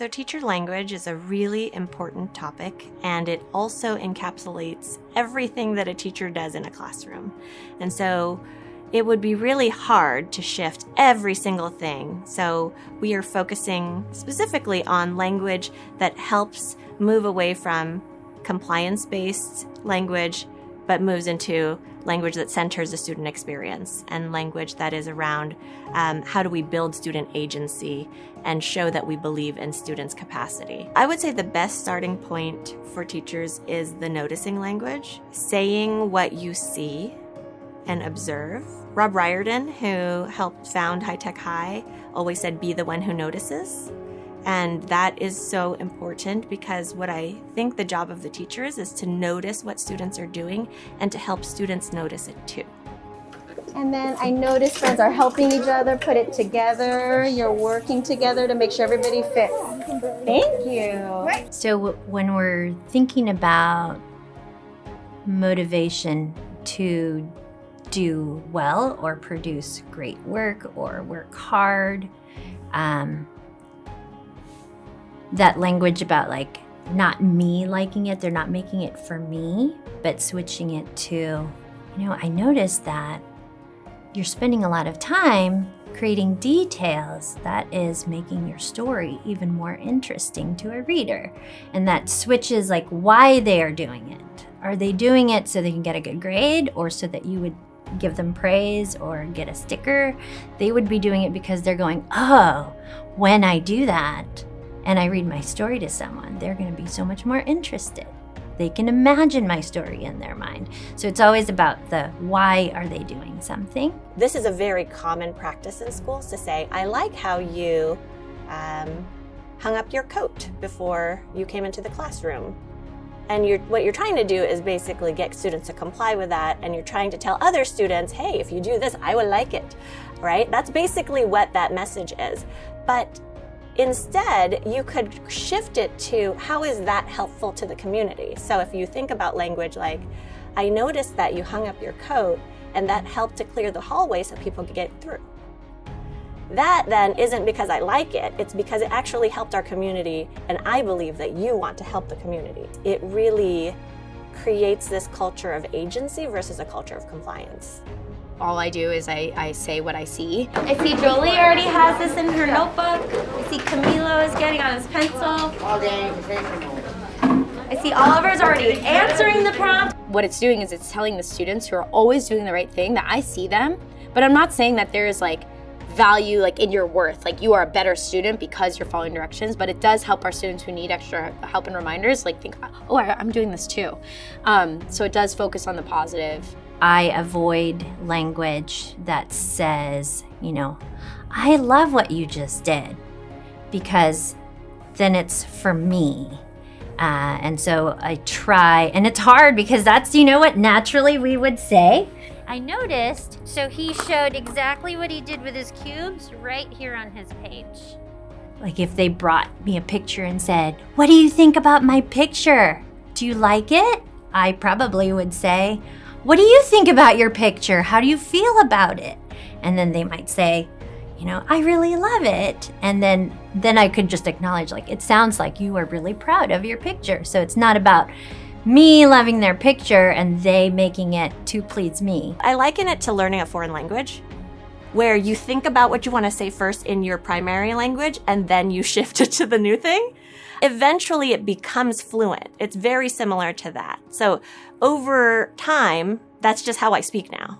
So teacher language is a really important topic, and it also encapsulates everything that a teacher does in a classroom. And so it would be really hard to shift every single thing. So we are focusing specifically on language that helps move away from compliance-based language, but moves into language that centers the student experience and language that is around how do we build student agency and show that we believe in students' capacity. I would say the best starting point for teachers is the noticing language, saying what you see and observe. Rob Riordan, who helped found High Tech High, always said, be the one who notices. And that is so important because what I think the job of the teachers is to notice what students are doing and to help students notice it too. And then I noticed friends are helping each other put it together. You're working together to make sure everybody fits. Thank you. So when we're thinking about motivation to do well or produce great work or work hard, that language about like not me liking it, they're not making it for me, but switching it to, I noticed that you're spending a lot of time creating details that is making your story even more interesting to a reader. And that switches like why they are doing it. Are they doing it so they can get a good grade or so that you would give them praise or get a sticker? They would be doing it because they're going, oh, when I do that, and I read my story to someone, they're going to be so much more interested. They can imagine my story in their mind. So it's always about the why are they doing something. This is a very common practice in schools to say, I like how you hung up your coat before you came into the classroom. And what you're trying to do is basically get students to comply with that, and you're trying to tell other students, hey, if you do this, I will like it, right? That's basically what that message is. But instead, you could shift it to how is that helpful to the community? So if you think about language like, I noticed that you hung up your coat and that helped to clear the hallway so people could get through. That then isn't because I like it, it's because it actually helped our community, and I believe that you want to help the community. It really creates this culture of agency versus a culture of compliance. All I do is I say what I see. I see Jolie already has this in her notebook. I see Camilo is getting on his pencil. I see Oliver's already answering the prompt. What it's doing is it's telling the students who are always doing the right thing that I see them, but I'm not saying that there is like value like in your worth, like you are a better student because you're following directions, but it does help our students who need extra help and reminders like think, oh, I'm doing this too. So it does focus on the positive. I avoid language that says, I love what you just did, because then it's for me. And so I try, and it's hard because that's, what naturally we would say. I noticed, so he showed exactly what he did with his cubes right here on his page. Like if they brought me a picture and said, what do you think about my picture? Do you like it? I probably would say, what do you think about your picture? How do you feel about it? And then they might say, I really love it. And then I could just acknowledge, like, it sounds like you are really proud of your picture. So it's not about me loving their picture and they making it to please me. I liken it to learning a foreign language, where you think about what you want to say first in your primary language and then you shift it to the new thing. Eventually it becomes fluent. It's very similar to that. So over time, that's just how I speak now.